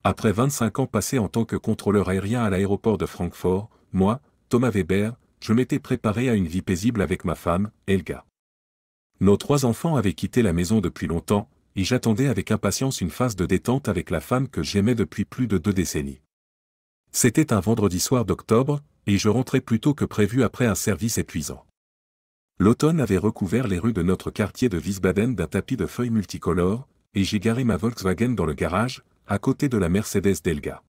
Après 25 ans passés en tant que contrôleur aérien à l'aéroport de Francfort, moi, Thomas Weber, je m'étais préparé à une vie paisible avec ma femme, Helga. Nos 3 enfants avaient quitté la maison depuis longtemps, et j'attendais avec impatience une phase de détente avec la femme que j'aimais depuis plus de 2 décennies. C'était un vendredi soir d'octobre, et je rentrais plus tôt que prévu après un service épuisant. L'automne avait recouvert les rues de notre quartier de Wiesbaden d'un tapis de feuilles multicolores, et j'ai garé ma Volkswagen dans le garage, à côté de la Mercedes d'Helga.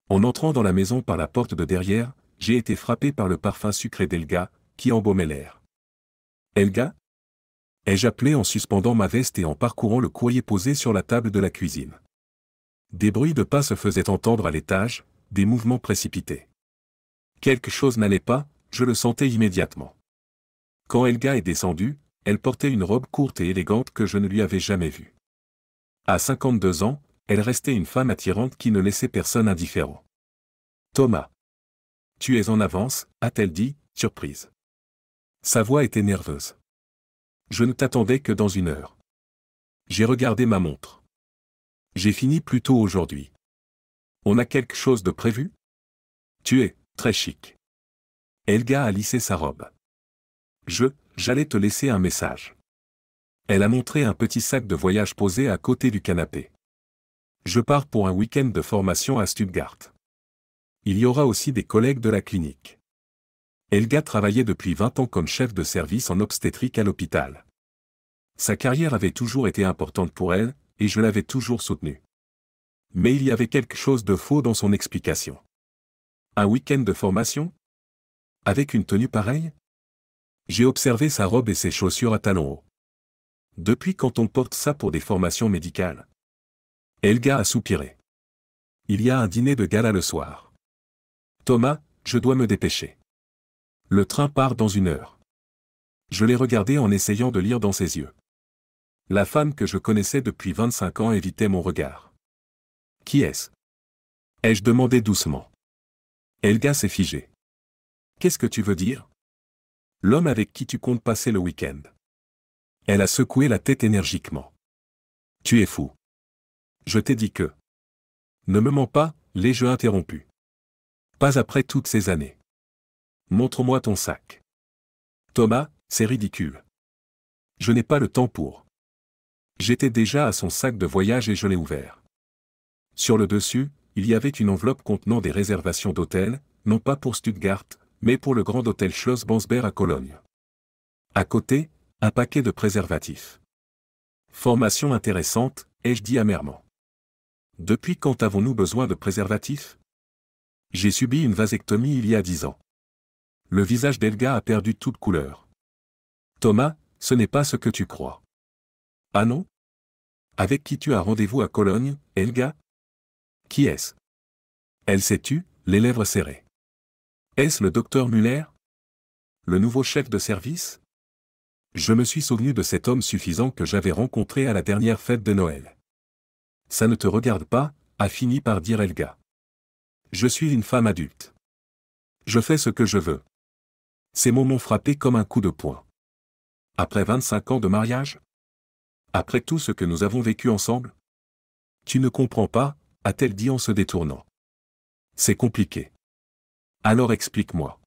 En entrant dans la maison par la porte de derrière, j'ai été frappé par le parfum sucré d'Helga, qui embaumait l'air. Helga ? Ai-je appelé en suspendant ma veste et en parcourant le courrier posé sur la table de la cuisine. Des bruits de pas se faisaient entendre à l'étage, des mouvements précipités. Quelque chose n'allait pas, je le sentais immédiatement. Quand Helga est descendue, elle portait une robe courte et élégante que je ne lui avais jamais vue. À 52 ans, elle restait une femme attirante qui ne laissait personne indifférent. « Thomas. Tu es en avance » a-t-elle dit, surprise. Sa voix était nerveuse. Je ne t'attendais que dans 1 heure. J'ai regardé ma montre. J'ai fini plus tôt aujourd'hui. On a quelque chose de prévu ? Tu es très chic. Helga a lissé sa robe. J'allais te laisser un message. Elle a montré un petit sac de voyage posé à côté du canapé. Je pars pour un week-end de formation à Stuttgart. Il y aura aussi des collègues de la clinique. Helga travaillait depuis 20 ans comme chef de service en obstétrique à l'hôpital. Sa carrière avait toujours été importante pour elle, et je l'avais toujours soutenue. Mais il y avait quelque chose de faux dans son explication. Un week-end de formation ? Avec une tenue pareille ? J'ai observé sa robe et ses chaussures à talons hauts. Depuis quand on porte ça pour des formations médicales ? Helga a soupiré. Il y a un dîner de gala le soir. Thomas, je dois me dépêcher. Le train part dans 1 heure. Je l'ai regardé en essayant de lire dans ses yeux. La femme que je connaissais depuis 25 ans évitait mon regard. Qui est-ce ? Ai-je demandé doucement. Helga s'est figée. Qu'est-ce que tu veux dire ? L'homme avec qui tu comptes passer le week-end. Elle a secoué la tête énergiquement. Tu es fou. Je t'ai dit que. Ne me mens pas, l'ai-je interrompu. Pas après toutes ces années. Montre-moi ton sac. Thomas, c'est ridicule. Je n'ai pas le temps pour. J'étais déjà à son sac de voyage et je l'ai ouvert. Sur le dessus, il y avait une enveloppe contenant des réservations d'hôtel, non pas pour Stuttgart, mais pour le grand hôtel Schloss Bansberg à Cologne. À côté, un paquet de préservatifs. Formation intéressante, ai-je dit amèrement. Depuis quand avons-nous besoin de préservatifs ? J'ai subi une vasectomie il y a 10 ans. Le visage d'Helga a perdu toute couleur. Thomas, ce n'est pas ce que tu crois. Ah non ? Avec qui tu as rendez-vous à Cologne, Helga ? Qui est-ce ? Elle s'est tue, les lèvres serrées. Est-ce le docteur Müller ? Le nouveau chef de service ? Je me suis souvenu de cet homme suffisant que j'avais rencontré à la dernière fête de Noël. Ça ne te regarde pas, a fini par dire Helga. Je suis une femme adulte. Je fais ce que je veux. Ces mots m'ont frappé comme un coup de poing. Après 25 ans de mariage ? Après tout ce que nous avons vécu ensemble ? Tu ne comprends pas, a-t-elle dit en se détournant. C'est compliqué. Alors explique-moi.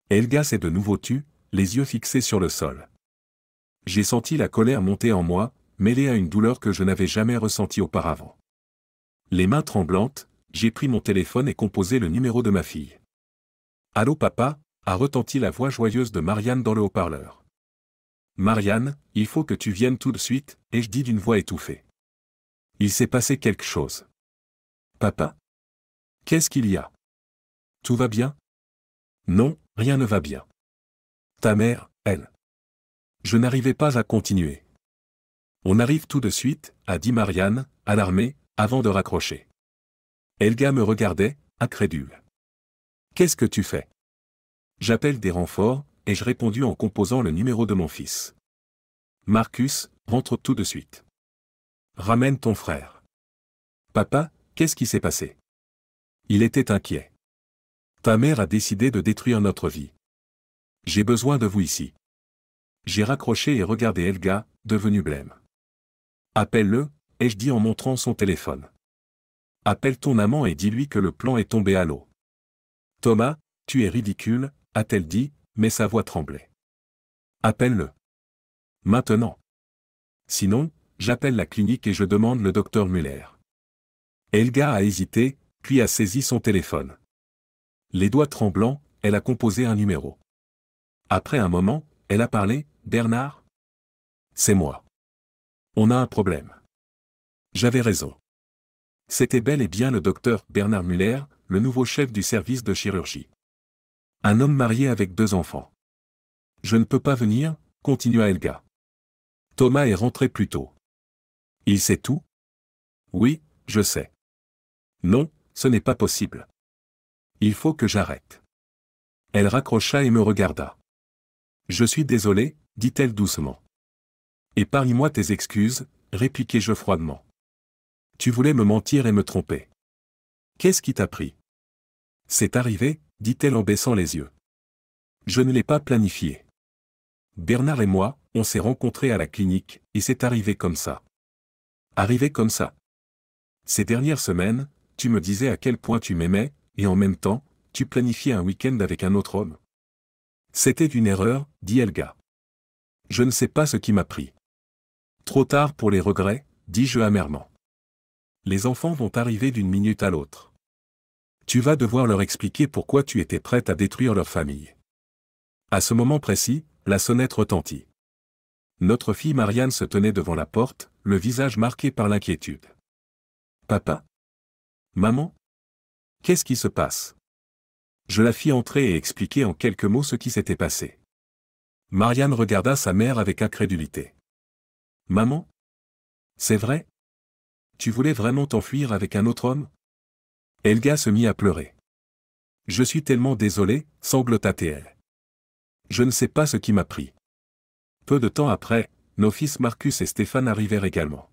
Helga s'est de nouveau tue, les yeux fixés sur le sol. J'ai senti la colère monter en moi, mêlée à une douleur que je n'avais jamais ressentie auparavant. Les mains tremblantes, j'ai pris mon téléphone et composé le numéro de ma fille. Allô papa, a retenti la voix joyeuse de Marianne dans le haut-parleur. Marianne, il faut que tu viennes tout de suite, ai-je dit d'une voix étouffée. Il s'est passé quelque chose. Papa ? Qu'est-ce qu'il y a ? Tout va bien ? Non, rien ne va bien. Ta mère, elle. Je n'arrivais pas à continuer. On arrive tout de suite, a dit Marianne, alarmée, avant de raccrocher. Helga me regardait, incrédule. Qu'est-ce que tu fais ? J'appelle des renforts, ai-je répondu en composant le numéro de mon fils. Marcus, rentre tout de suite. Ramène ton frère. Papa, qu'est-ce qui s'est passé ? Il était inquiet. Ta mère a décidé de détruire notre vie. J'ai besoin de vous ici. J'ai raccroché et regardé Helga, devenue blême. Appelle-le, ai-je dit en montrant son téléphone. Appelle ton amant et dis-lui que le plan est tombé à l'eau. Thomas, tu es ridicule, a-t-elle dit, mais sa voix tremblait. Appelle-le. Maintenant. Sinon, j'appelle la clinique et je demande le docteur Muller. Helga a hésité, puis a saisi son téléphone. Les doigts tremblants, elle a composé un numéro. Après un moment, elle a parlé. Bernard ? C'est moi. On a un problème. J'avais raison. C'était bel et bien le docteur Bernard Muller, le nouveau chef du service de chirurgie. Un homme marié avec 2 enfants. Je ne peux pas venir, continua Helga. Thomas est rentré plus tôt. Il sait tout ? Oui, je sais. Non, ce n'est pas possible. Il faut que j'arrête. Elle raccrocha et me regarda. Je suis désolé, dit-elle doucement. Épargne-moi tes excuses, répliquai-je froidement. Tu voulais me mentir et me tromper. Qu'est-ce qui t'a pris ? C'est arrivé, dit-elle en baissant les yeux. Je ne l'ai pas planifié. Bernard et moi, on s'est rencontrés à la clinique, et c'est arrivé comme ça. Arrivé comme ça. Ces dernières semaines, tu me disais à quel point tu m'aimais, et en même temps, tu planifiais un week-end avec un autre homme. C'était une erreur, dit Helga. Je ne sais pas ce qui m'a pris. Trop tard pour les regrets, dis-je amèrement. Les enfants vont arriver d'une minute à l'autre. Tu vas devoir leur expliquer pourquoi tu étais prête à détruire leur famille. À ce moment précis, la sonnette retentit. Notre fille Marianne se tenait devant la porte, le visage marqué par l'inquiétude. Papa ? Maman ? Qu'est-ce qui se passe ? Je la fis entrer et expliquer en quelques mots ce qui s'était passé. Marianne regarda sa mère avec incrédulité. Maman ? C'est vrai ? Tu voulais vraiment t'enfuir avec un autre homme ? Helga se mit à pleurer. Je suis tellement désolée, sanglota-t-elle. Je ne sais pas ce qui m'a pris. Peu de temps après, nos fils Marcus et Stéphane arrivèrent également.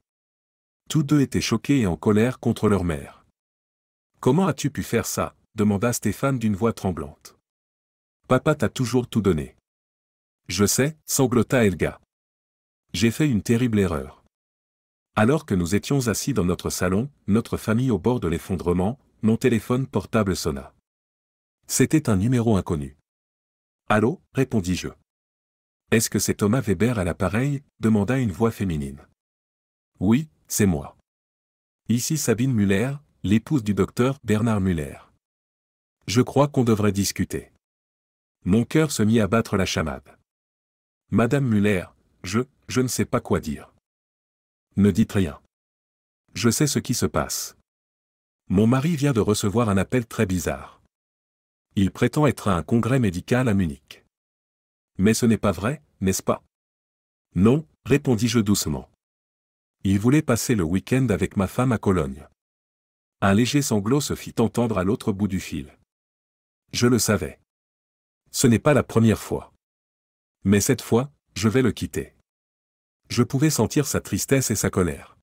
Tous deux étaient choqués et en colère contre leur mère. Comment as-tu pu faire ça ? Demanda Stéphane d'une voix tremblante. Papa t'a toujours tout donné. Je sais, sanglota Helga. J'ai fait une terrible erreur. Alors que nous étions assis dans notre salon, notre famille au bord de l'effondrement, mon téléphone portable sonna. C'était un numéro inconnu. Allô ? Répondis-je. Est-ce que c'est Thomas Weber à l'appareil ? Demanda une voix féminine. Oui, c'est moi. Ici Sabine Muller, l'épouse du docteur Bernard Muller. Je crois qu'on devrait discuter. Mon cœur se mit à battre la chamade. Madame Muller, je ne sais pas quoi dire. Ne dites rien. Je sais ce qui se passe. Mon mari vient de recevoir un appel très bizarre. Il prétend être à un congrès médical à Munich. Mais ce n'est pas vrai, n'est-ce pas ? Non, répondis-je doucement. Il voulait passer le week-end avec ma femme à Cologne. Un léger sanglot se fit entendre à l'autre bout du fil. Je le savais. Ce n'est pas la première fois. Mais cette fois, je vais le quitter. Je pouvais sentir sa tristesse et sa colère.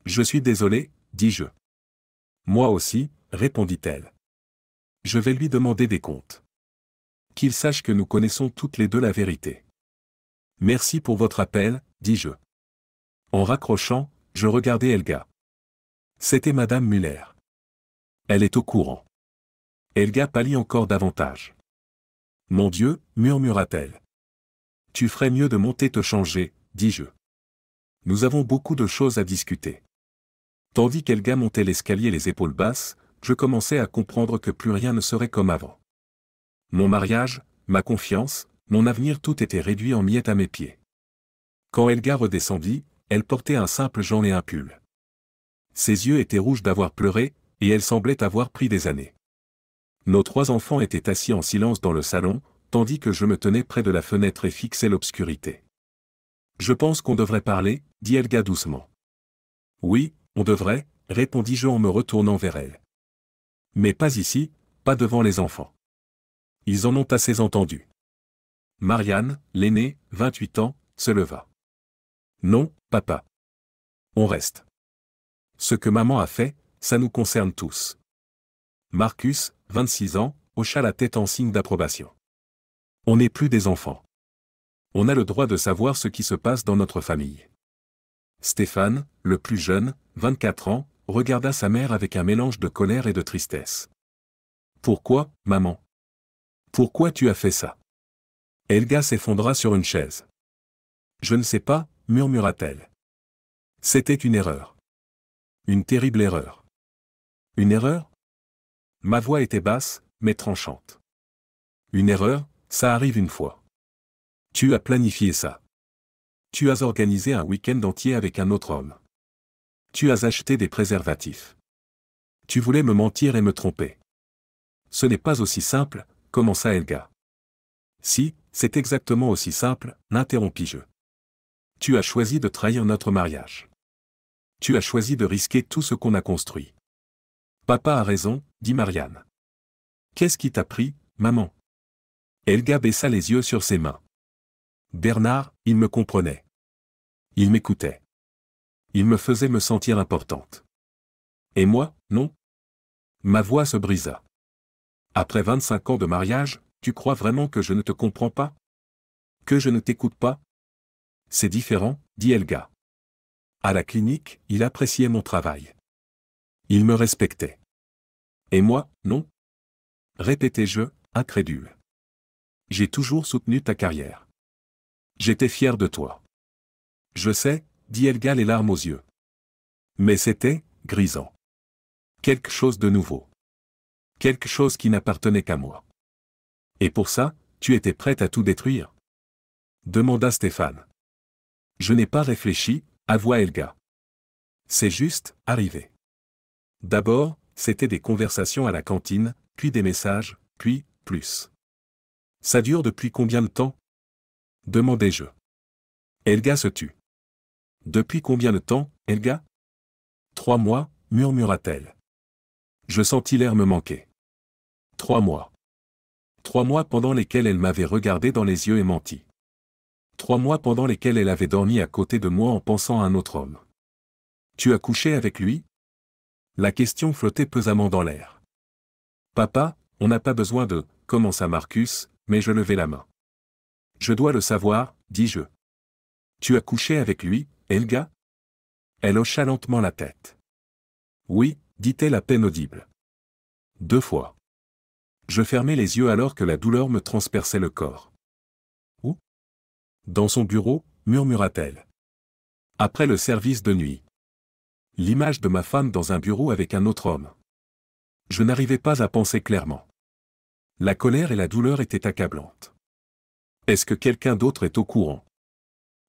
Je suis désolé, dis-je. Moi aussi, répondit-elle. Je vais lui demander des comptes. Qu'il sache que nous connaissons toutes les deux la vérité. Merci pour votre appel, dis-je. En raccrochant, je regardai Helga. C'était Madame Muller. Elle est au courant. Helga pâlit encore davantage. Mon Dieu, murmura-t-elle. Tu ferais mieux de monter te changer, dis-je. Nous avons beaucoup de choses à discuter. Tandis qu'Helga montait l'escalier les épaules basses, je commençais à comprendre que plus rien ne serait comme avant. Mon mariage, ma confiance, mon avenir, tout était réduit en miettes à mes pieds. Quand Helga redescendit, elle portait un simple jean et un pull. Ses yeux étaient rouges d'avoir pleuré, et elle semblait avoir pris des années. Nos 3 enfants étaient assis en silence dans le salon, tandis que je me tenais près de la fenêtre et fixais l'obscurité. Je pense qu'on devrait parler, dit Helga doucement. Oui, on devrait, répondis-je en me retournant vers elle. Mais pas ici, pas devant les enfants. Ils en ont assez entendu. Marianne, l'aînée, 28 ans, se leva. Non, papa. On reste. Ce que maman a fait, ça nous concerne tous. Marcus, 26 ans, hocha la tête en signe d'approbation. On n'est plus des enfants. On a le droit de savoir ce qui se passe dans notre famille. Stéphane, le plus jeune, 24 ans, regarda sa mère avec un mélange de colère et de tristesse. Pourquoi, maman? Pourquoi tu as fait ça? Helga s'effondra sur une chaise. Je ne sais pas, murmura-t-elle. C'était une erreur. Une terrible erreur. Une erreur? Ma voix était basse, mais tranchante. Une erreur, ça arrive une fois. Tu as planifié ça. Tu as organisé un week-end entier avec un autre homme. Tu as acheté des préservatifs. Tu voulais me mentir et me tromper. Ce n'est pas aussi simple, commença Helga. Si, c'est exactement aussi simple, l'interrompis-je. Tu as choisi de trahir notre mariage. Tu as choisi de risquer tout ce qu'on a construit. Papa a raison, dit Marianne. Qu'est-ce qui t'a pris, maman? Helga baissa les yeux sur ses mains. Bernard, il me comprenait. Il m'écoutait. Il me faisait me sentir importante. Et moi, non? Ma voix se brisa. Après 25 ans de mariage, tu crois vraiment que je ne te comprends pas? Que je ne t'écoute pas? C'est différent, dit Helga. À la clinique, il appréciait mon travail. Il me respectait. Et moi, non? Répétai-je, incrédule. J'ai toujours soutenu ta carrière. J'étais fier de toi. Je sais, dit Helga les larmes aux yeux. Mais c'était, grisant. Quelque chose de nouveau. Quelque chose qui n'appartenait qu'à moi. Et pour ça, tu étais prête à tout détruire? Demanda Stéphane. Je n'ai pas réfléchi, avoua Helga. C'est juste, arrivé. D'abord, c'était des conversations à la cantine, puis des messages, puis, plus. Ça dure depuis combien de temps? Demandai-je. Helga se tut. Depuis combien de temps, Helga? 3 mois, murmura-t-elle. Je sentis l'air me manquer. 3 mois. 3 mois pendant lesquels elle m'avait regardé dans les yeux et menti. 3 mois pendant lesquels elle avait dormi à côté de moi en pensant à un autre homme. Tu as couché avec lui? La question flottait pesamment dans l'air. Papa, on n'a pas besoin de, commença Marcus, mais je levai la main. Je dois le savoir, dis-je. Tu as couché avec lui, Helga? Elle hocha lentement la tête. Oui, dit-elle à peine audible. 2 fois. Je fermai les yeux alors que la douleur me transperçait le corps. Où? Dans son bureau, murmura-t-elle. Après le service de nuit. L'image de ma femme dans un bureau avec un autre homme. Je n'arrivais pas à penser clairement. La colère et la douleur étaient accablantes. Est-ce que quelqu'un d'autre est au courant?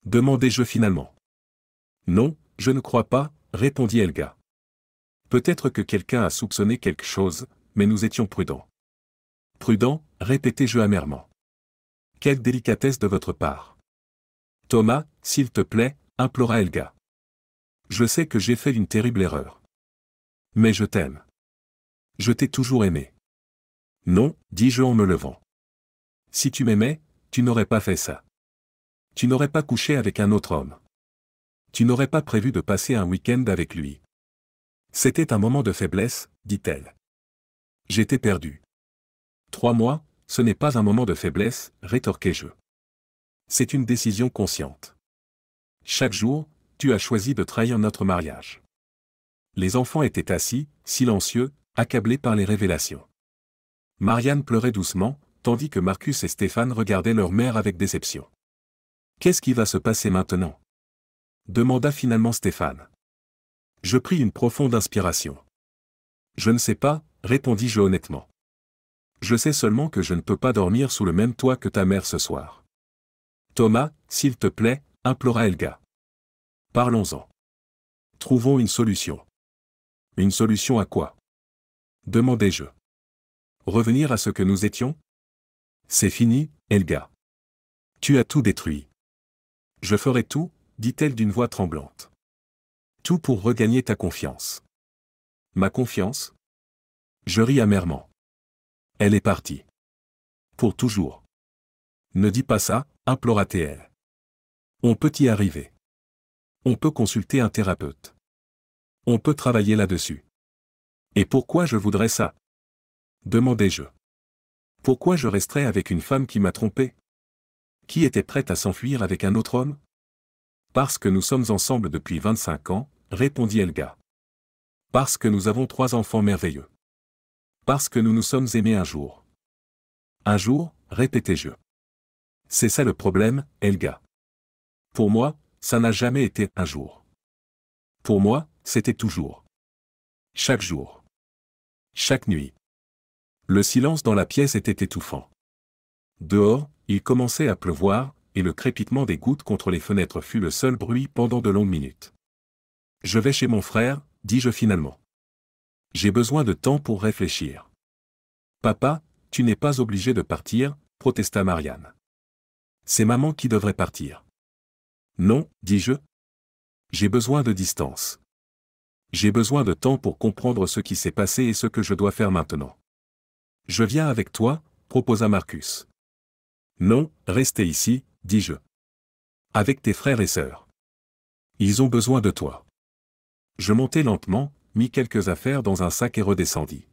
Demandai-je finalement. Non, je ne crois pas, répondit Helga. Peut-être que quelqu'un a soupçonné quelque chose, mais nous étions prudents. Prudents, répétai-je amèrement. Quelle délicatesse de votre part. Thomas, s'il te plaît, implora Helga. Je sais que j'ai fait une terrible erreur. Mais je t'aime. Je t'ai toujours aimé. Non, dis-je en me levant. Si tu m'aimais, tu n'aurais pas fait ça. Tu n'aurais pas couché avec un autre homme. Tu n'aurais pas prévu de passer un week-end avec lui. C'était un moment de faiblesse, dit-elle. J'étais perdu. 3 mois, ce n'est pas un moment de faiblesse, rétorquai-je. C'est une décision consciente. Chaque jour, tu as choisi de trahir notre mariage. Les enfants étaient assis, silencieux, accablés par les révélations. Marianne pleurait doucement, tandis que Marcus et Stéphane regardaient leur mère avec déception. Qu'est-ce qui va se passer maintenant? Demanda finalement Stéphane. Je pris une profonde inspiration. Je ne sais pas, répondis-je honnêtement. Je sais seulement que je ne peux pas dormir sous le même toit que ta mère ce soir. Thomas, s'il te plaît, implora Helga. Parlons-en. Trouvons une solution. Une solution à quoi? Demandai-je. Revenir à ce que nous étions? C'est fini, Helga. Tu as tout détruit. Je ferai tout, dit-elle d'une voix tremblante. Tout pour regagner ta confiance. Ma confiance? Je ris amèrement. Elle est partie. Pour toujours. Ne dis pas ça, implora-t-elle. On peut y arriver. On peut consulter un thérapeute. On peut travailler là-dessus. Et pourquoi je voudrais ça? Demandai-je. Pourquoi je resterais avec une femme qui m'a trompé? Qui était prête à s'enfuir avec un autre homme? Parce que nous sommes ensemble depuis 25 ans, répondit Helga. Parce que nous avons 3 enfants merveilleux. Parce que nous nous sommes aimés un jour. Un jour, répétai-je. C'est ça le problème, Helga. Pour moi, ça n'a jamais été un jour. Pour moi, c'était toujours. Chaque jour. Chaque nuit. Le silence dans la pièce était étouffant. Dehors, il commençait à pleuvoir, et le crépitement des gouttes contre les fenêtres fut le seul bruit pendant de longues minutes. Je vais chez mon frère, dis-je finalement. J'ai besoin de temps pour réfléchir. Papa, tu n'es pas obligé de partir, protesta Marianne. C'est maman qui devrait partir. Non, dis-je. J'ai besoin de distance. J'ai besoin de temps pour comprendre ce qui s'est passé et ce que je dois faire maintenant. Je viens avec toi, proposa Marcus. Non, restez ici, dis-je. Avec tes frères et sœurs. Ils ont besoin de toi. Je montai lentement, mis quelques affaires dans un sac et redescendis.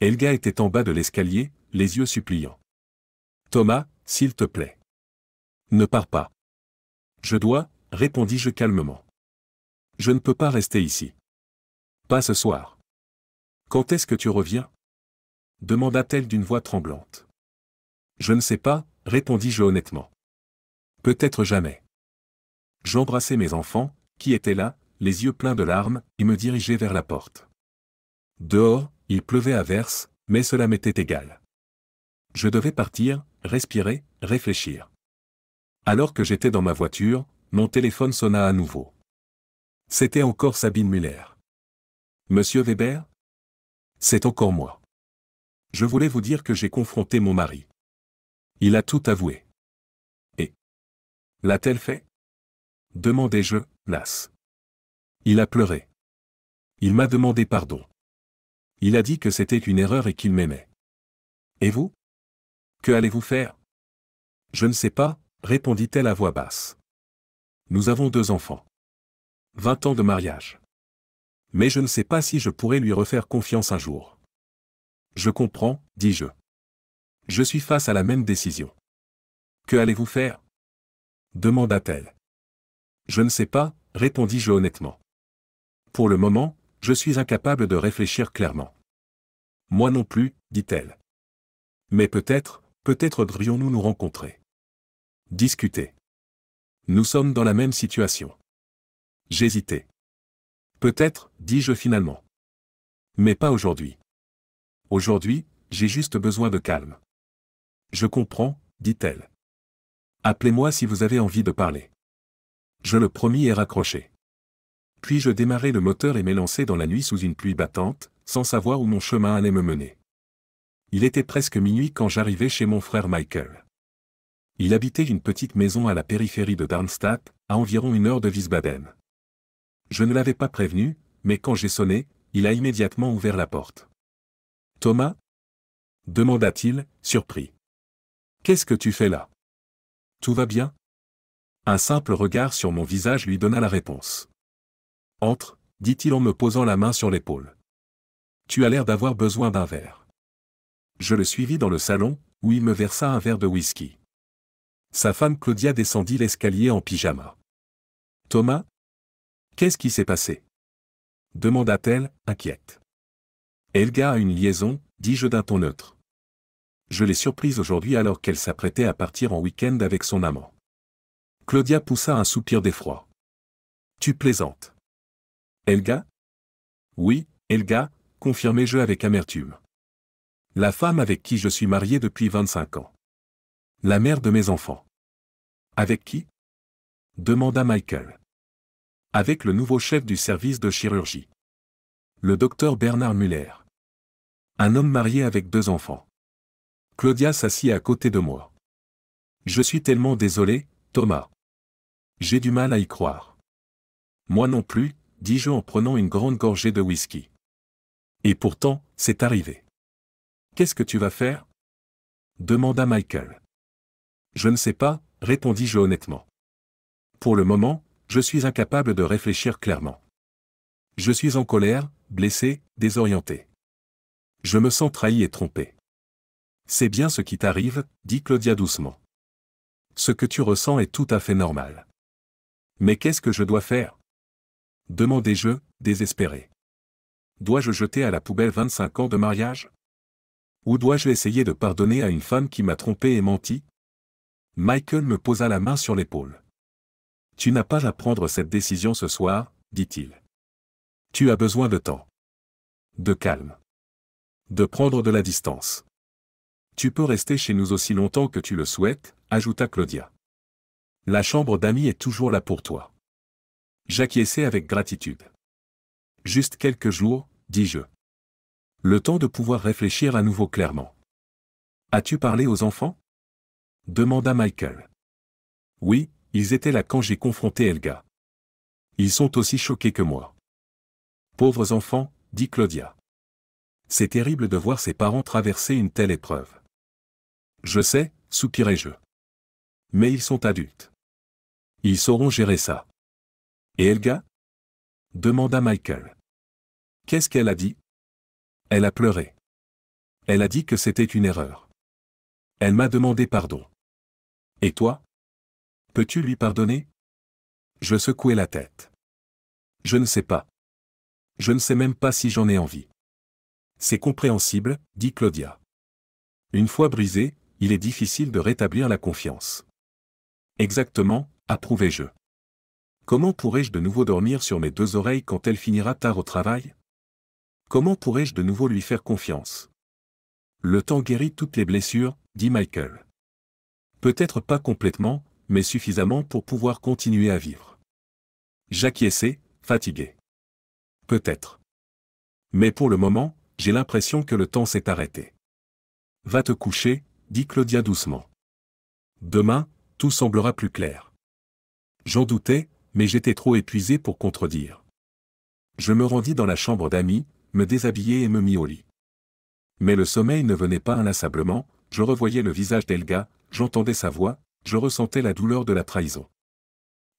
Helga était en bas de l'escalier, les yeux suppliants. Thomas, s'il te plaît. Ne pars pas. Je dois, répondis-je calmement. Je ne peux pas rester ici. Pas ce soir. Quand est-ce que tu reviens? Demanda-t-elle d'une voix tremblante. Je ne sais pas, répondis-je honnêtement. Peut-être jamais. J'embrassai mes enfants, qui étaient là, les yeux pleins de larmes, et me dirigeai vers la porte. Dehors, il pleuvait à verse, mais cela m'était égal. Je devais partir, respirer, réfléchir. Alors que j'étais dans ma voiture, mon téléphone sonna à nouveau. C'était encore Sabine Muller. Monsieur Weber? C'est encore moi. Je voulais vous dire que j'ai confronté mon mari. Il a tout avoué. Et l'a-t-elle fait? Demandai-je, las. Il a pleuré. Il m'a demandé pardon. Il a dit que c'était une erreur et qu'il m'aimait. Et vous? Que allez-vous faire? Je ne sais pas, répondit-elle à voix basse. Nous avons 2 enfants. 20 ans de mariage. Mais je ne sais pas si je pourrais lui refaire confiance un jour. Je comprends, dis-je. Je suis face à la même décision. Que allez-vous faire? Demanda-t-elle. Je ne sais pas, répondis-je honnêtement. Pour le moment, je suis incapable de réfléchir clairement. Moi non plus, dit-elle. Mais peut-être devrions-nous nous rencontrer. Discuter. Nous sommes dans la même situation. J'hésitais. Peut-être, dis-je finalement. Mais pas aujourd'hui. Aujourd'hui, j'ai juste besoin de calme. Je comprends, dit-elle. Appelez-moi si vous avez envie de parler. Je le promis et raccrochai. Puis je démarrai le moteur et m'élançai dans la nuit sous une pluie battante, sans savoir où mon chemin allait me mener. Il était presque minuit quand j'arrivai chez mon frère Michael. Il habitait une petite maison à la périphérie de Darmstadt, à environ 1 heure de Wiesbaden. Je ne l'avais pas prévenu, mais quand j'ai sonné, il a immédiatement ouvert la porte. « Thomas » demanda-t-il, surpris. « Qu'est-ce que tu fais là? Tout va bien ?» Un simple regard sur mon visage lui donna la réponse. « Entre, » dit-il en me posant la main sur l'épaule. « Tu as l'air d'avoir besoin d'un verre. » Je le suivis dans le salon, où il me versa un verre de whisky. Sa femme Claudia descendit l'escalier en pyjama. « Thomas? Qu'est-ce qui s'est passé? » demanda-t-elle, inquiète. Helga a une liaison, dis-je d'un ton neutre. Je l'ai surprise aujourd'hui alors qu'elle s'apprêtait à partir en week-end avec son amant. Claudia poussa un soupir d'effroi. Tu plaisantes. Helga? Oui, Helga, confirmai-je avec amertume. La femme avec qui je suis marié depuis 25 ans. La mère de mes enfants. Avec qui? Demanda Michael. Avec le nouveau chef du service de chirurgie. Le docteur Bernard Muller. Un homme marié avec 2 enfants. Claudia s'assit à côté de moi. Je suis tellement désolé, Thomas. J'ai du mal à y croire. Moi non plus, dis-je en prenant une grande gorgée de whisky. Et pourtant, c'est arrivé. Qu'est-ce que tu vas faire? Demanda Michael. Je ne sais pas, répondis-je honnêtement. Pour le moment, je suis incapable de réfléchir clairement. Je suis en colère, blessé, désorienté. Je me sens trahi et trompé. C'est bien ce qui t'arrive, dit Claudia doucement. Ce que tu ressens est tout à fait normal. Mais qu'est-ce que je dois faire? Demandai-je, désespéré. Dois-je jeter à la poubelle 25 ans de mariage? Ou dois-je essayer de pardonner à une femme qui m'a trompé et menti? Michael me posa la main sur l'épaule. Tu n'as pas à prendre cette décision ce soir, dit-il. Tu as besoin de temps. De calme. De prendre de la distance. Tu peux rester chez nous aussi longtemps que tu le souhaites, ajouta Claudia. La chambre d'amis est toujours là pour toi. J'acquiesçai avec gratitude. Juste quelques jours, dis-je. Le temps de pouvoir réfléchir à nouveau clairement. As-tu parlé aux enfants? Demanda Michael. Oui, ils étaient là quand j'ai confronté Helga. Ils sont aussi choqués que moi. Pauvres enfants, dit Claudia. C'est terrible de voir ses parents traverser une telle épreuve. Je sais, soupirai-je. Mais ils sont adultes. Ils sauront gérer ça. Et Helga? Demanda Michael. Qu'est-ce qu'elle a dit? Elle a pleuré. Elle a dit que c'était une erreur. Elle m'a demandé pardon. Et toi? Peux-tu lui pardonner? Je secouai la tête. Je ne sais pas. Je ne sais même pas si j'en ai envie. C'est compréhensible, dit Claudia. Une fois brisé, il est difficile de rétablir la confiance. Exactement, approuvai-je. Comment pourrais-je de nouveau dormir sur mes deux oreilles quand elle finira tard au travail? Comment pourrais-je de nouveau lui faire confiance? Le temps guérit toutes les blessures, dit Michael. Peut-être pas complètement, mais suffisamment pour pouvoir continuer à vivre. J'acquiesçai, fatigué. Peut-être. Mais pour le moment, j'ai l'impression que le temps s'est arrêté. Va te coucher, dit Claudia doucement. Demain, tout semblera plus clair. J'en doutais, mais j'étais trop épuisé pour contredire. Je me rendis dans la chambre d'amis, me déshabillai et me mis au lit. Mais le sommeil ne venait pas inlassablement, je revoyais le visage d'Helga, j'entendais sa voix, je ressentais la douleur de la trahison.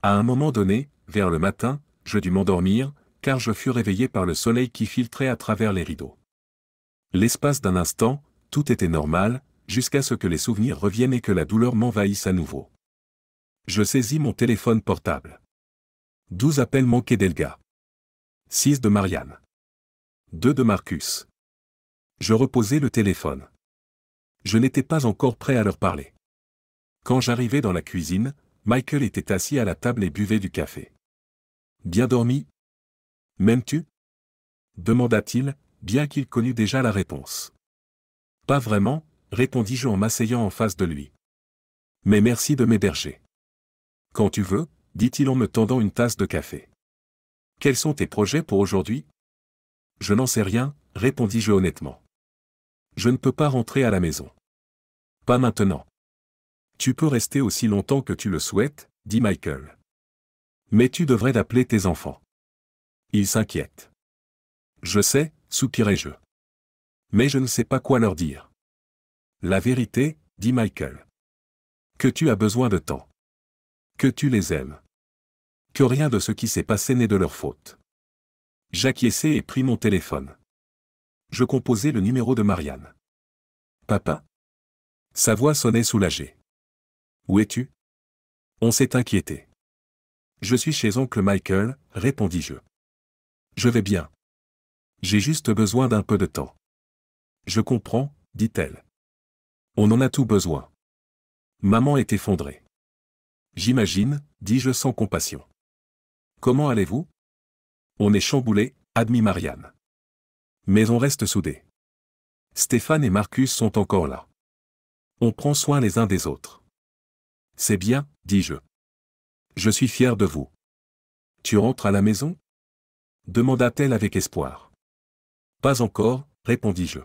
À un moment donné, vers le matin, je dus m'endormir, car je fus réveillé par le soleil qui filtrait à travers les rideaux. L'espace d'un instant, tout était normal, jusqu'à ce que les souvenirs reviennent et que la douleur m'envahisse à nouveau. Je saisis mon téléphone portable. 12 appels manqués d'Helga. 6 de Marianne. 2 de Marcus. Je reposai le téléphone. Je n'étais pas encore prêt à leur parler. Quand j'arrivai dans la cuisine, Michael était assis à la table et buvait du café. Bien dormi? M'aimes-tu? Demanda-t-il, bien qu'il connût déjà la réponse. Pas vraiment, répondis-je en m'asseyant en face de lui. Mais merci de m'héberger. Quand tu veux, dit-il en me tendant une tasse de café. Quels sont tes projets pour aujourd'hui? Je n'en sais rien, répondis-je honnêtement. Je ne peux pas rentrer à la maison. Pas maintenant. Tu peux rester aussi longtemps que tu le souhaites, dit Michael. Mais tu devrais appeler tes enfants. Ils s'inquiètent. Je sais, soupirai-je. Mais je ne sais pas quoi leur dire. La vérité, dit Michael. Que tu as besoin de temps. Que tu les aimes. Que rien de ce qui s'est passé n'est de leur faute. J'acquiesçai et pris mon téléphone. Je composai le numéro de Marianne. Papa? Sa voix sonnait soulagée. Où es-tu? On s'est inquiété. Je suis chez oncle Michael, répondis-je. Je vais bien. J'ai juste besoin d'un peu de temps. Je comprends, dit-elle. On en a tout besoin. Maman est effondrée. J'imagine, dis-je sans compassion. Comment allez-vous? On est chamboulé, admit Marianne. Mais on reste soudés. Stéphane et Marcus sont encore là. On prend soin les uns des autres. C'est bien, dis-je. Je suis fier de vous. Tu rentres à la maison? Demanda-t-elle avec espoir. Pas encore, répondis-je.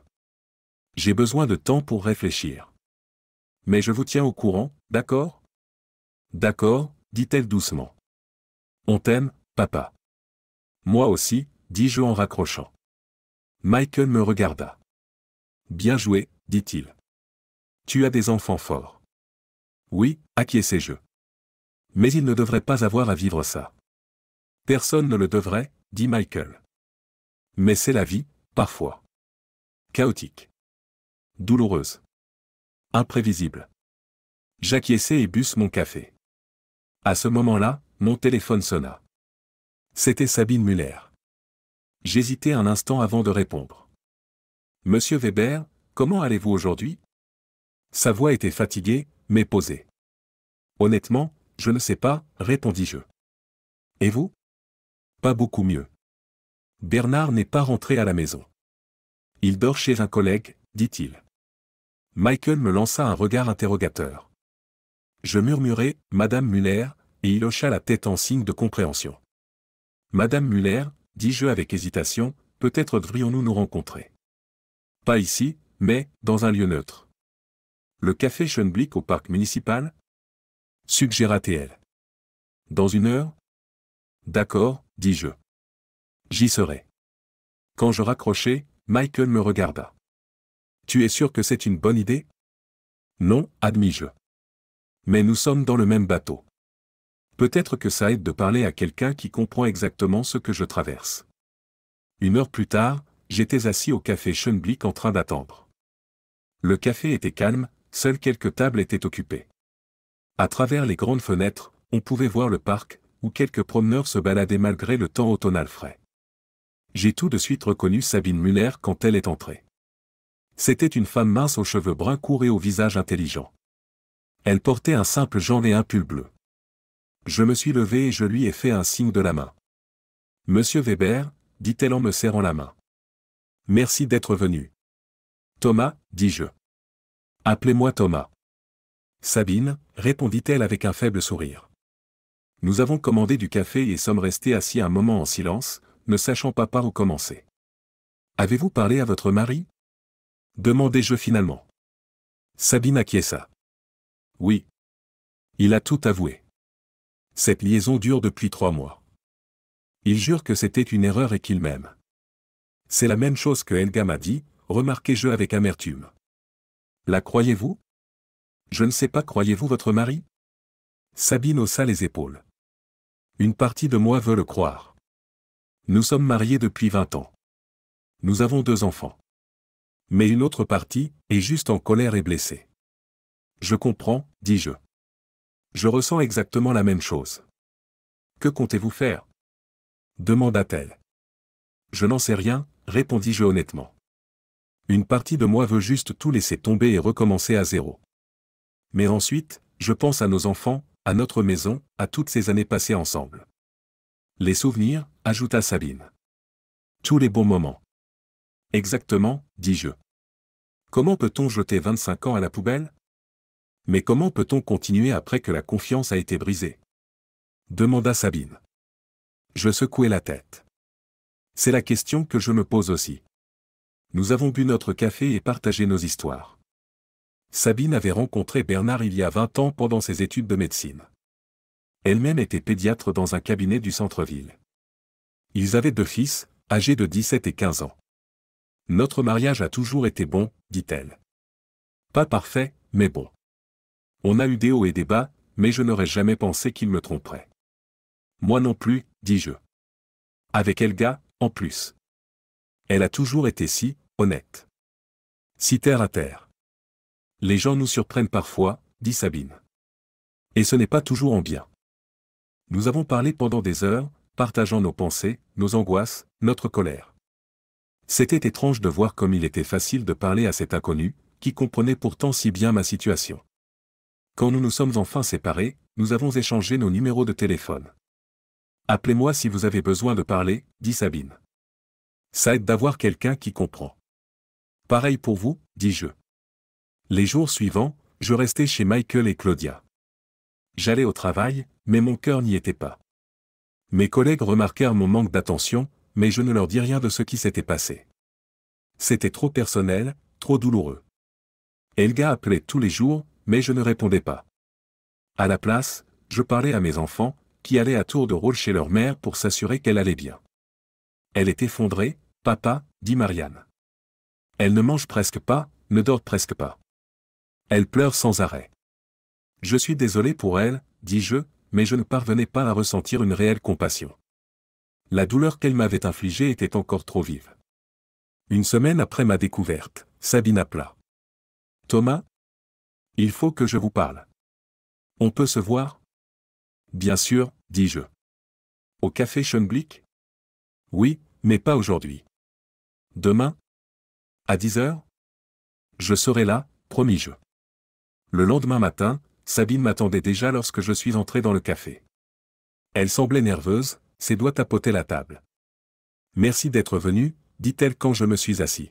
J'ai besoin de temps pour réfléchir. Mais je vous tiens au courant, d'accord? D'accord, dit-elle doucement. On t'aime, papa. Moi aussi, dis-je en raccrochant. Michael me regarda. Bien joué, dit-il. Tu as des enfants forts. Oui, acquiesçai-je. Mais ils ne devraient pas avoir à vivre ça. Personne ne le devrait, dit Michael. Mais c'est la vie, parfois. Chaotique. Douloureuse. Imprévisible. J'acquiesçai et bus mon café. À ce moment-là, mon téléphone sonna. C'était Sabine Muller. J'hésitai un instant avant de répondre. Monsieur Weber, comment allez-vous aujourd'hui? Sa voix était fatiguée, mais posée. Honnêtement, je ne sais pas, répondis-je. Et vous? Pas beaucoup mieux. Bernard n'est pas rentré à la maison. Il dort chez un collègue, dit-il. Michael me lança un regard interrogateur. Je murmurai, Madame Muller, et il hocha la tête en signe de compréhension. Madame Muller, dis-je avec hésitation, peut-être devrions-nous nous rencontrer. Pas ici, mais, dans un lieu neutre. Le café Schönblick au parc municipal? Suggéra-t-elle. Dans une heure? D'accord, dis-je. J'y serai. Quand je raccrochai, Michael me regarda. Tu es sûr que c'est une bonne idée? Non, admis-je. Mais nous sommes dans le même bateau. Peut-être que ça aide de parler à quelqu'un qui comprend exactement ce que je traverse. Une heure plus tard, j'étais assis au café Schönblick en train d'attendre. Le café était calme, seules quelques tables étaient occupées. À travers les grandes fenêtres, on pouvait voir le parc, où quelques promeneurs se baladaient malgré le temps automnal frais. J'ai tout de suite reconnu Sabine Muller quand elle est entrée. C'était une femme mince aux cheveux bruns courts et au visage intelligent. Elle portait un simple jean et un pull bleu. Je me suis levé et je lui ai fait un signe de la main. Monsieur Weber, dit-elle en me serrant la main. Merci d'être venu. Thomas, dis-je. Appelez-moi Thomas. Sabine, répondit-elle avec un faible sourire. Nous avons commandé du café et sommes restés assis un moment en silence, ne sachant pas par où commencer. Avez-vous parlé à votre mari? Demandai-je finalement. Sabine acquiesça. Oui. Il a tout avoué. Cette liaison dure depuis 3 mois. Il jure que c'était une erreur et qu'il m'aime. C'est la même chose que Helga m'a dit, remarquai-je avec amertume. La croyez-vous? Je ne sais pas, croyez-vous votre mari? Sabine haussa les épaules. Une partie de moi veut le croire. Nous sommes mariés depuis 20 ans. Nous avons 2 enfants. Mais une autre partie est juste en colère et blessée. Je comprends, dis-je. Je ressens exactement la même chose. Que comptez-vous faire? Demanda-t-elle. Je n'en sais rien, répondis-je honnêtement. Une partie de moi veut juste tout laisser tomber et recommencer à zéro. Mais ensuite, je pense à nos enfants, à notre maison, à toutes ces années passées ensemble. Les souvenirs, ajouta Sabine. Tous les bons moments. Exactement, dis-je. Comment peut-on jeter 25 ans à la poubelle? Mais comment peut-on continuer après que la confiance a été brisée? Demanda Sabine. Je secouai la tête. C'est la question que je me pose aussi. Nous avons bu notre café et partagé nos histoires. Sabine avait rencontré Bernard il y a 20 ans pendant ses études de médecine. Elle-même était pédiatre dans un cabinet du centre-ville. Ils avaient 2 fils, âgés de 17 et 15 ans. Notre mariage a toujours été bon, dit-elle. Pas parfait, mais bon. On a eu des hauts et des bas, mais je n'aurais jamais pensé qu'il me tromperait. Moi non plus, dis-je. Avec Helga, en plus. Elle a toujours été si honnête. Si terre à terre. Les gens nous surprennent parfois, dit Sabine. Et ce n'est pas toujours en bien. Nous avons parlé pendant des heures, partageant nos pensées, nos angoisses, notre colère. C'était étrange de voir comme il était facile de parler à cet inconnu, qui comprenait pourtant si bien ma situation. Quand nous nous sommes enfin séparés, nous avons échangé nos numéros de téléphone. Appelez-moi si vous avez besoin de parler, dit Sabine. Ça aide d'avoir quelqu'un qui comprend. Pareil pour vous, dis-je. Les jours suivants, je restais chez Michael et Claudia. J'allais au travail, mais mon cœur n'y était pas. Mes collègues remarquèrent mon manque d'attention, mais je ne leur dis rien de ce qui s'était passé. C'était trop personnel, trop douloureux. Helga appelait tous les jours, mais je ne répondais pas. À la place, je parlais à mes enfants, qui allaient à tour de rôle chez leur mère pour s'assurer qu'elle allait bien. Elle est effondrée, papa, dit Marianne. Elle ne mange presque pas, ne dort presque pas. Elle pleure sans arrêt. Je suis désolé pour elle, dis-je, mais je ne parvenais pas à ressentir une réelle compassion. La douleur qu'elle m'avait infligée était encore trop vive. Une semaine après ma découverte, Sabine appela. Thomas? Il faut que je vous parle. On peut se voir? Bien sûr, dis-je. Au café Schönblick? Oui, Mais pas aujourd'hui. Demain? À 10 heures? Je serai là, promis-je. Le lendemain matin, Sabine m'attendait déjà lorsque je suis entré dans le café. Elle semblait nerveuse, ses doigts tapotaient la table. Merci d'être venu, dit-elle quand je me suis assis.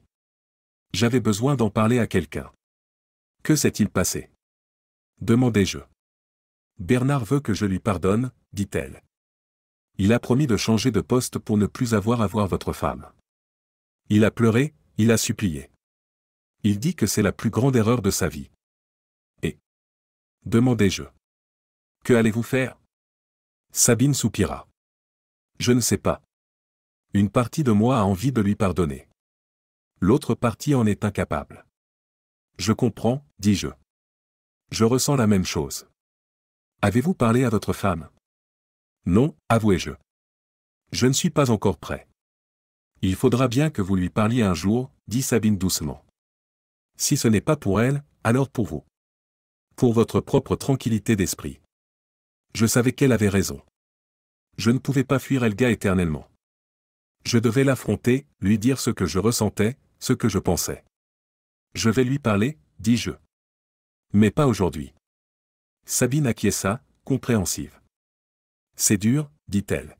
J'avais besoin d'en parler à quelqu'un. Que s'est-il passé? Demandai-je. Bernard veut que je lui pardonne, dit-elle. Il a promis de changer de poste pour ne plus avoir à voir votre femme. Il a pleuré, il a supplié. Il dit que c'est la plus grande erreur de sa vie. Et? Demandai-je. Que allez-vous faire? Sabine soupira. Je ne sais pas. Une partie de moi a envie de lui pardonner. L'autre partie en est incapable. Je comprends, dis-je. Je ressens la même chose. Avez-vous parlé à votre femme? Non, avouai-je. Je ne suis pas encore prêt. Il faudra bien que vous lui parliez un jour, dit Sabine doucement. Si ce n'est pas pour elle, alors pour vous. Pour votre propre tranquillité d'esprit. Je savais qu'elle avait raison. Je ne pouvais pas fuir Elga éternellement. Je devais l'affronter, lui dire ce que je ressentais, ce que je pensais. Je vais lui parler, dis-je. Mais pas aujourd'hui. Sabine acquiesça, compréhensive. C'est dur, dit-elle.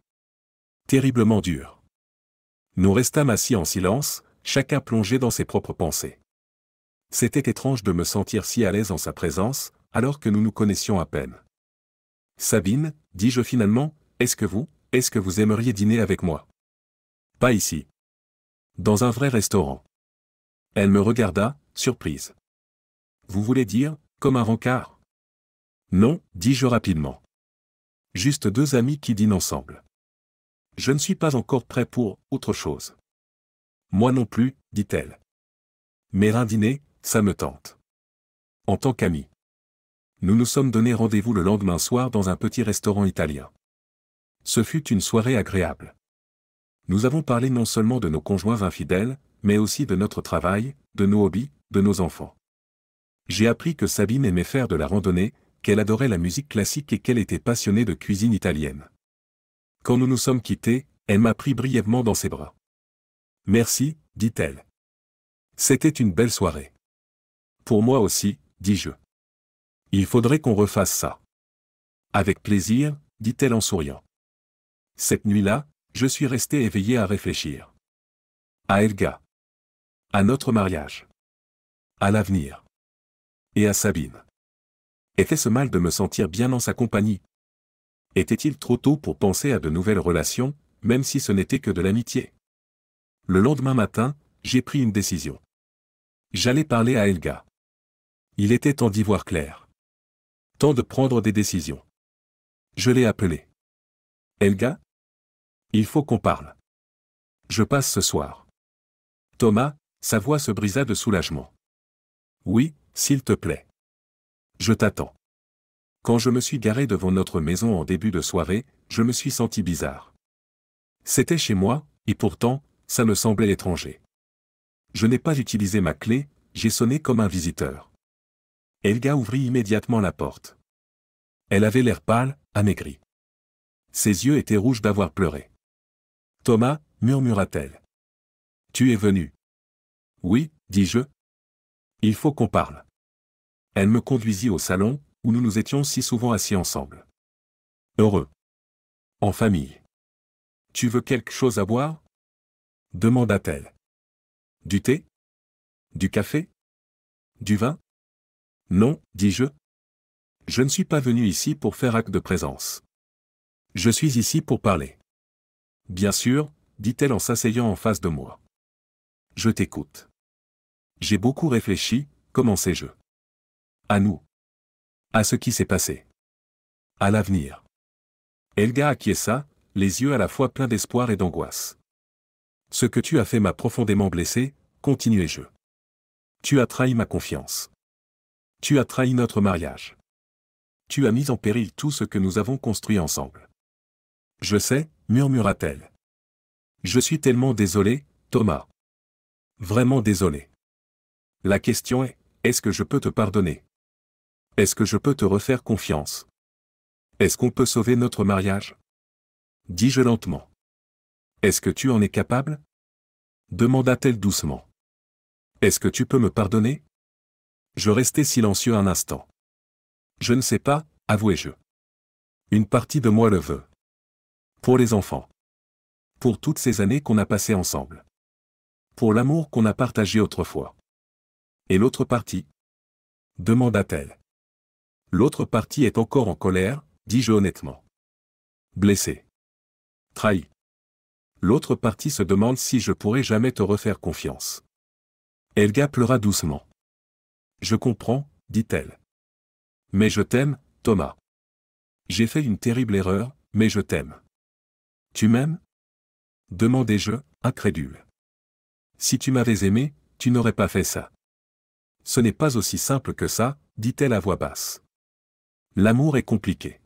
Terriblement dur. Nous restâmes assis en silence, chacun plongé dans ses propres pensées. C'était étrange de me sentir si à l'aise en sa présence, alors que nous nous connaissions à peine. Sabine, dis-je finalement, est-ce que vous aimeriez dîner avec moi? Pas ici. Dans un vrai restaurant. Elle me regarda, surprise. Vous voulez dire, comme un rencard? Non, dis-je rapidement. Juste deux amis qui dînent ensemble. Je ne suis pas encore prêt pour autre chose. Moi non plus, dit-elle. Mais un dîner, ça me tente. En tant qu'amis. Nous nous sommes donné rendez-vous le lendemain soir dans un petit restaurant italien. Ce fut une soirée agréable. Nous avons parlé non seulement de nos conjoints infidèles, mais aussi de notre travail, de nos hobbies, de nos enfants. J'ai appris que Sabine aimait faire de la randonnée, qu'elle adorait la musique classique et qu'elle était passionnée de cuisine italienne. Quand nous nous sommes quittés, elle m'a pris brièvement dans ses bras. Merci, dit-elle. C'était une belle soirée. Pour moi aussi, dis-je. Il faudrait qu'on refasse ça. Avec plaisir, dit-elle en souriant. Cette nuit-là, je suis resté éveillé à réfléchir. À Elga. À notre mariage. À l'avenir. Et à Sabine. Était-ce mal de me sentir bien en sa compagnie? Était-il trop tôt pour penser à de nouvelles relations, même si ce n'était que de l'amitié? Le lendemain matin, j'ai pris une décision. J'allais parler à Elga. Il était temps d'y voir clair. Temps de prendre des décisions. Je l'ai appelée. Elga? Il faut qu'on parle. Je passe ce soir. Thomas, sa voix se brisa de soulagement. Oui, s'il te plaît. Je t'attends. Quand je me suis garé devant notre maison en début de soirée, je me suis senti bizarre. C'était chez moi, et pourtant, ça me semblait étranger. Je n'ai pas utilisé ma clé, j'ai sonné comme un visiteur. Elga ouvrit immédiatement la porte. Elle avait l'air pâle, amaigrie. Ses yeux étaient rouges d'avoir pleuré. Thomas, murmura-t-elle. Tu es venu. Oui, dis-je. Il faut qu'on parle. Elle me conduisit au salon, où nous nous étions si souvent assis ensemble. Heureux. En famille. Tu veux quelque chose à boire? Demanda-t-elle. Du thé? Du café? Du vin? Non, dis-je. Je ne suis pas venu ici pour faire acte de présence. Je suis ici pour parler. Bien sûr, dit-elle en s'asseyant en face de moi. Je t'écoute. J'ai beaucoup réfléchi, commençai-je. À nous. À ce qui s'est passé. À l'avenir. Elga acquiesça, les yeux à la fois pleins d'espoir et d'angoisse. Ce que tu as fait m'a profondément blessé, continuai-je. Tu as trahi ma confiance. Tu as trahi notre mariage. Tu as mis en péril tout ce que nous avons construit ensemble. Je sais, murmura-t-elle. Je suis tellement désolé, Thomas. Vraiment désolé. La question est-ce que je peux te pardonner? Est-ce que je peux te refaire confiance? Est-ce qu'on peut sauver notre mariage? Dis-je lentement. Est-ce que tu en es capable? Demanda-t-elle doucement. Est-ce que tu peux me pardonner? Je restai silencieux un instant. Je ne sais pas, avouai-je. Une partie de moi le veut. Pour les enfants. Pour toutes ces années qu'on a passées ensemble. Pour l'amour qu'on a partagé autrefois. Et l'autre partie? Demanda-t-elle. L'autre partie est encore en colère, dis-je honnêtement. Blessé. Trahi. L'autre partie se demande si je pourrai jamais te refaire confiance. Helga pleura doucement. Je comprends, dit-elle. Mais je t'aime, Thomas. J'ai fait une terrible erreur, mais je t'aime. Tu m'aimes? Demandai-je, incrédule. Si tu m'avais aimé, tu n'aurais pas fait ça. Ce n'est pas aussi simple que ça, dit-elle à voix basse. L'amour est compliqué.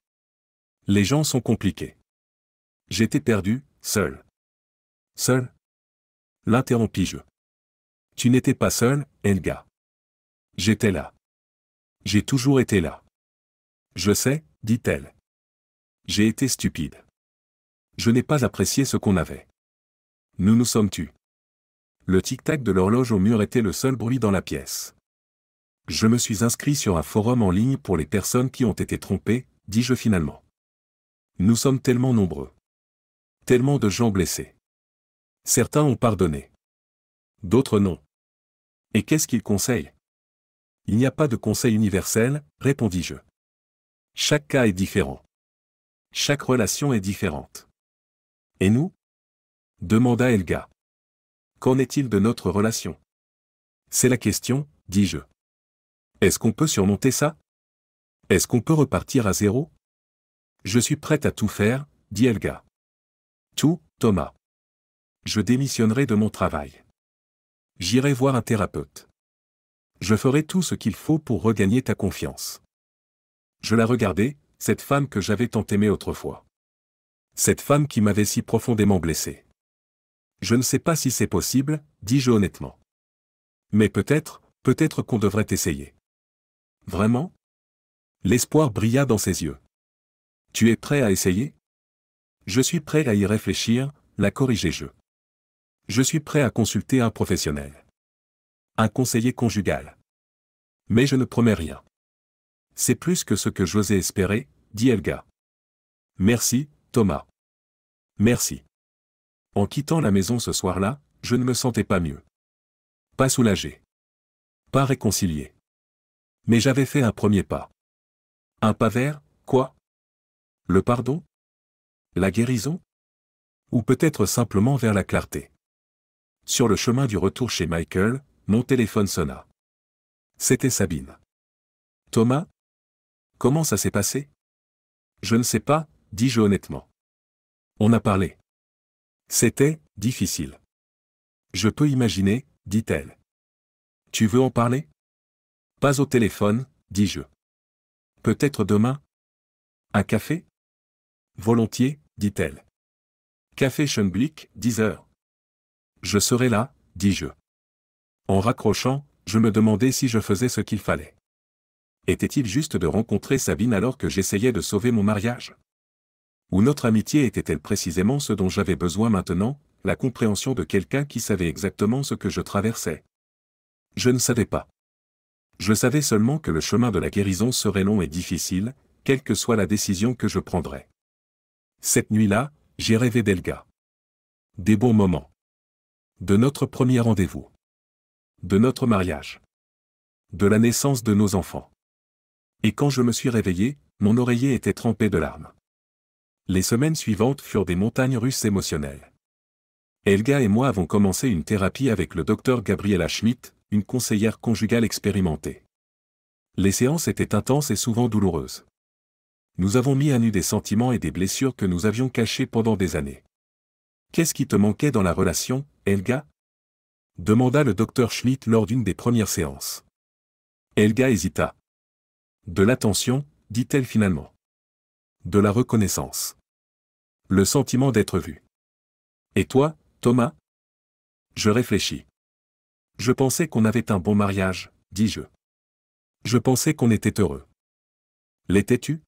Les gens sont compliqués. J'étais perdu, seul. Seul? L'interrompis-je. Tu n'étais pas seul, Helga. J'étais là. J'ai toujours été là. Je sais, dit-elle. J'ai été stupide. Je n'ai pas apprécié ce qu'on avait. Nous nous sommes tus. Le tic-tac de l'horloge au mur était le seul bruit dans la pièce. Je me suis inscrit sur un forum en ligne pour les personnes qui ont été trompées, dis-je finalement. Nous sommes tellement nombreux. Tellement de gens blessés. Certains ont pardonné. D'autres non. Et qu'est-ce qu'ils conseillent? Il n'y a pas de conseil universel, répondis-je. Chaque cas est différent. Chaque relation est différente. Et nous? Demanda Helga. Qu'en est-il de notre relation? C'est la question, dis-je. Est-ce qu'on peut surmonter ça? Est-ce qu'on peut repartir à zéro? Je suis prête à tout faire, dit Helga. Tout, Thomas. Je démissionnerai de mon travail. J'irai voir un thérapeute. Je ferai tout ce qu'il faut pour regagner ta confiance. Je la regardais, cette femme que j'avais tant aimée autrefois. Cette femme qui m'avait si profondément blessé. Je ne sais pas si c'est possible, dis-je honnêtement. Mais peut-être qu'on devrait essayer. Vraiment? L'espoir brilla dans ses yeux. Tu es prêt à essayer? Je suis prêt à y réfléchir, la corrigeai-je. Je suis prêt à consulter un professionnel. Un conseiller conjugal. Mais je ne promets rien. C'est plus que ce que j'osais espérer, dit Helga. Merci, Thomas. Merci. En quittant la maison ce soir-là, je ne me sentais pas mieux. Pas soulagé. Pas réconcilié. Mais j'avais fait un premier pas. Un pas vers, quoi? Le pardon? La guérison? Ou peut-être simplement vers la clarté. Sur le chemin du retour chez Michael, mon téléphone sonna. C'était Sabine. Thomas? Comment ça s'est passé? Je ne sais pas, dis-je honnêtement. On a parlé. C'était difficile. Je peux imaginer, dit-elle. Tu veux en parler? Pas au téléphone, dis-je. Peut-être demain? Un café? Volontiers, dit-elle. Café Schönblick, 10 heures. Je serai là, dis-je. En raccrochant, je me demandais si je faisais ce qu'il fallait. Était-il juste de rencontrer Sabine alors que j'essayais de sauver mon mariage? Ou notre amitié était-elle précisément ce dont j'avais besoin maintenant, la compréhension de quelqu'un qui savait exactement ce que je traversais? Je ne savais pas. Je savais seulement que le chemin de la guérison serait long et difficile, quelle que soit la décision que je prendrais. Cette nuit-là, j'ai rêvé d'Helga. Des bons moments. De notre premier rendez-vous. De notre mariage. De la naissance de nos enfants. Et quand je me suis réveillé, mon oreiller était trempé de larmes. Les semaines suivantes furent des montagnes russes émotionnelles. Helga et moi avons commencé une thérapie avec le docteur Gabriela Schmidt, une conseillère conjugale expérimentée. Les séances étaient intenses et souvent douloureuses. Nous avons mis à nu des sentiments et des blessures que nous avions cachés pendant des années. Qu'est-ce qui te manquait dans la relation, Helga? Demanda le docteur Schmidt lors d'une des premières séances. Helga hésita. De l'attention, dit-elle finalement. De la reconnaissance. Le sentiment d'être vu. Et toi, Thomas? Je réfléchis. Je pensais qu'on avait un bon mariage, dis-je. Je pensais qu'on était heureux. L'étais-tu?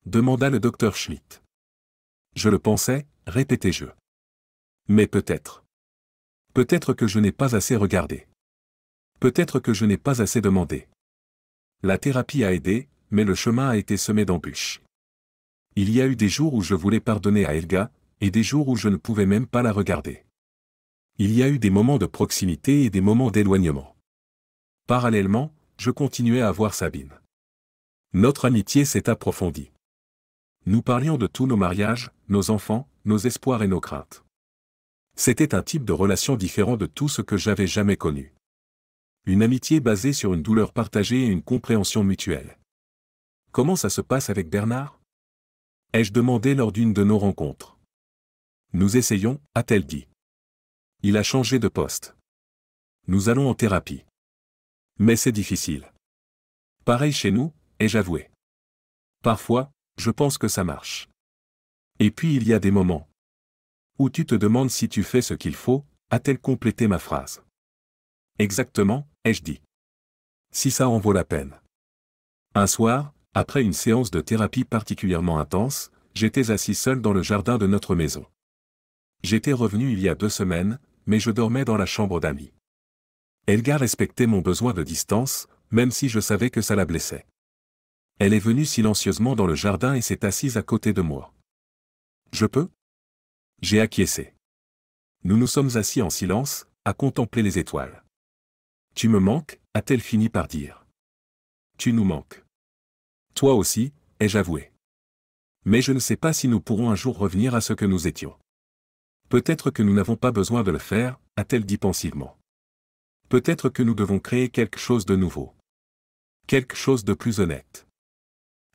Demanda le docteur Schmidt. Je le pensais, répétai-je. Mais peut-être. Peut-être que je n'ai pas assez regardé. Peut-être que je n'ai pas assez demandé. La thérapie a aidé, mais le chemin a été semé d'embûches. Il y a eu des jours où je voulais pardonner à Helga, et des jours où je ne pouvais même pas la regarder. Il y a eu des moments de proximité et des moments d'éloignement. Parallèlement, je continuais à voir Sabine. Notre amitié s'est approfondie. Nous parlions de tous nos mariages, nos enfants, nos espoirs et nos craintes. C'était un type de relation différent de tout ce que j'avais jamais connu. Une amitié basée sur une douleur partagée et une compréhension mutuelle. Comment ça se passe avec Bernard? Ai-je demandé lors d'une de nos rencontres. Nous essayons, a-t-elle dit. Il a changé de poste. Nous allons en thérapie. Mais c'est difficile. Pareil chez nous, ai-je avoué. Parfois, je pense que ça marche. Et puis il y a des moments où tu te demandes si tu fais ce qu'il faut, a-t-elle complété ma phrase. Exactement, ai-je dit. Si ça en vaut la peine. Un soir, après une séance de thérapie particulièrement intense, j'étais assis seul dans le jardin de notre maison. J'étais revenu il y a 2 semaines, mais je dormais dans la chambre d'amis. Helga respectait mon besoin de distance, même si je savais que ça la blessait. Elle est venue silencieusement dans le jardin et s'est assise à côté de moi. Je peux? J'ai acquiescé. Nous nous sommes assis en silence, à contempler les étoiles. Tu me manques, a-t-elle fini par dire. Tu nous manques. Toi aussi, ai-je avoué. Mais je ne sais pas si nous pourrons un jour revenir à ce que nous étions. Peut-être que nous n'avons pas besoin de le faire, a-t-elle dit pensivement. Peut-être que nous devons créer quelque chose de nouveau. Quelque chose de plus honnête.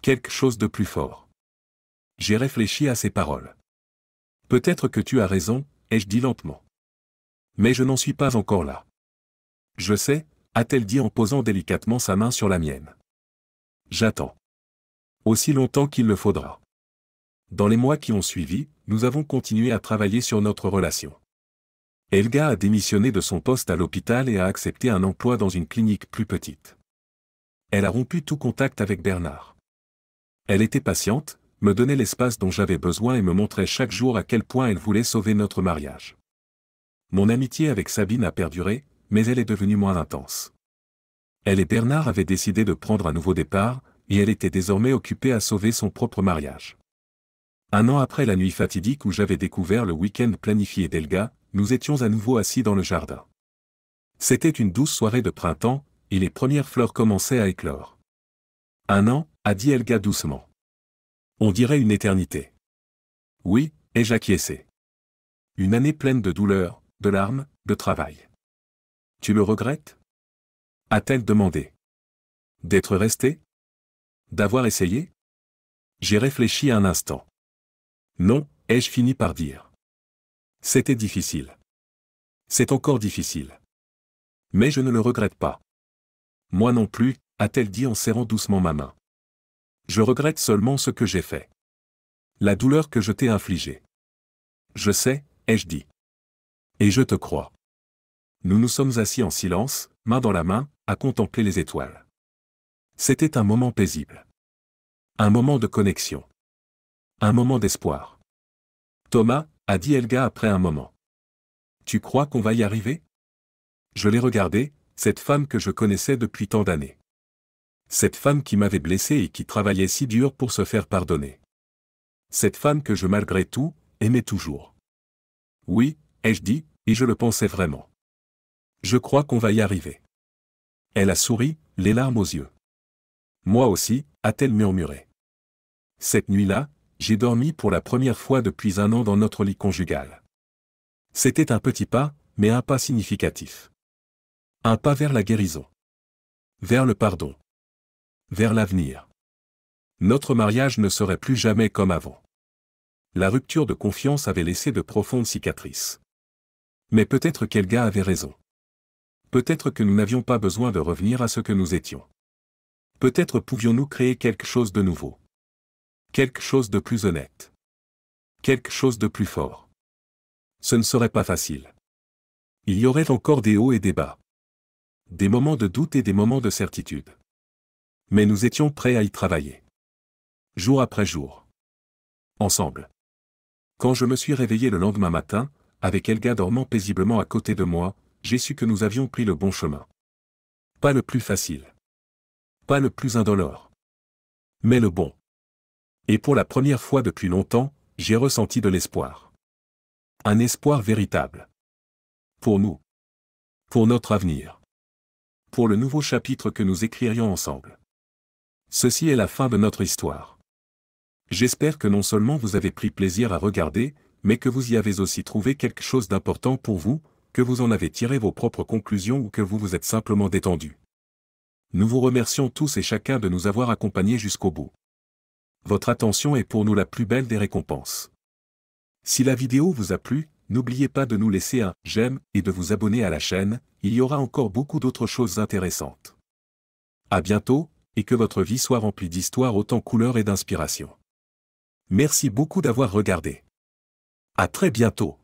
Quelque chose de plus fort. J'ai réfléchi à ces paroles. Peut-être que tu as raison, ai-je dit lentement. Mais je n'en suis pas encore là. Je sais, a-t-elle dit en posant délicatement sa main sur la mienne. J'attends. Aussi longtemps qu'il le faudra. Dans les mois qui ont suivi, nous avons continué à travailler sur notre relation. Helga a démissionné de son poste à l'hôpital et a accepté un emploi dans une clinique plus petite. Elle a rompu tout contact avec Bernard. Elle était patiente, me donnait l'espace dont j'avais besoin et me montrait chaque jour à quel point elle voulait sauver notre mariage. Mon amitié avec Sabine a perduré, mais elle est devenue moins intense. Elle et Bernard avaient décidé de prendre un nouveau départ, et elle était désormais occupée à sauver son propre mariage. 1 an après la nuit fatidique où j'avais découvert le week-end planifié d'Helga, nous étions à nouveau assis dans le jardin. C'était une douce soirée de printemps, et les premières fleurs commençaient à éclore. 1 an, a dit Helga doucement. On dirait une éternité. Oui, ai-je acquiescé. Une année pleine de douleurs, de larmes, de travail. Tu le regrettes? A-t-elle demandé. D'être resté? D'avoir essayé? J'ai réfléchi un instant. Non, ai-je fini par dire. C'était difficile. C'est encore difficile. Mais je ne le regrette pas. Moi non plus, a-t-elle dit en serrant doucement ma main. Je regrette seulement ce que j'ai fait. La douleur que je t'ai infligée. Je sais, ai-je dit. Et je te crois. Nous nous sommes assis en silence, main dans la main, à contempler les étoiles. C'était un moment paisible. Un moment de connexion. Un moment d'espoir. Thomas, a dit Helga après un moment. Tu crois qu'on va y arriver? Je l'ai regardée, cette femme que je connaissais depuis tant d'années. Cette femme qui m'avait blessé et qui travaillait si dur pour se faire pardonner. Cette femme que je malgré tout, aimais toujours. Oui, ai-je dit, et je le pensais vraiment. Je crois qu'on va y arriver. Elle a souri, les larmes aux yeux. Moi aussi, a-t-elle murmuré. Cette nuit-là, j'ai dormi pour la première fois depuis 1 an dans notre lit conjugal. C'était un petit pas, mais un pas significatif. Un pas vers la guérison. Vers le pardon. Vers l'avenir. Notre mariage ne serait plus jamais comme avant. La rupture de confiance avait laissé de profondes cicatrices. Mais peut-être qu'Helga avait raison. Peut-être que nous n'avions pas besoin de revenir à ce que nous étions. Peut-être pouvions-nous créer quelque chose de nouveau. Quelque chose de plus honnête. Quelque chose de plus fort. Ce ne serait pas facile. Il y aurait encore des hauts et des bas. Des moments de doute et des moments de certitude. Mais nous étions prêts à y travailler. Jour après jour. Ensemble. Quand je me suis réveillé le lendemain matin, avec Elga dormant paisiblement à côté de moi, j'ai su que nous avions pris le bon chemin. Pas le plus facile. Pas le plus indolore. Mais le bon. Et pour la première fois depuis longtemps, j'ai ressenti de l'espoir. Un espoir véritable. Pour nous. Pour notre avenir. Pour le nouveau chapitre que nous écririons ensemble. Ceci est la fin de notre histoire. J'espère que non seulement vous avez pris plaisir à regarder, mais que vous y avez aussi trouvé quelque chose d'important pour vous, que vous en avez tiré vos propres conclusions ou que vous vous êtes simplement détendu. Nous vous remercions tous et chacun de nous avoir accompagnés jusqu'au bout. Votre attention est pour nous la plus belle des récompenses. Si la vidéo vous a plu, n'oubliez pas de nous laisser un « j'aime » et de vous abonner à la chaîne, il y aura encore beaucoup d'autres choses intéressantes. À bientôt, et que votre vie soit remplie d'histoires autant couleurs et d'inspiration. Merci beaucoup d'avoir regardé. À très bientôt.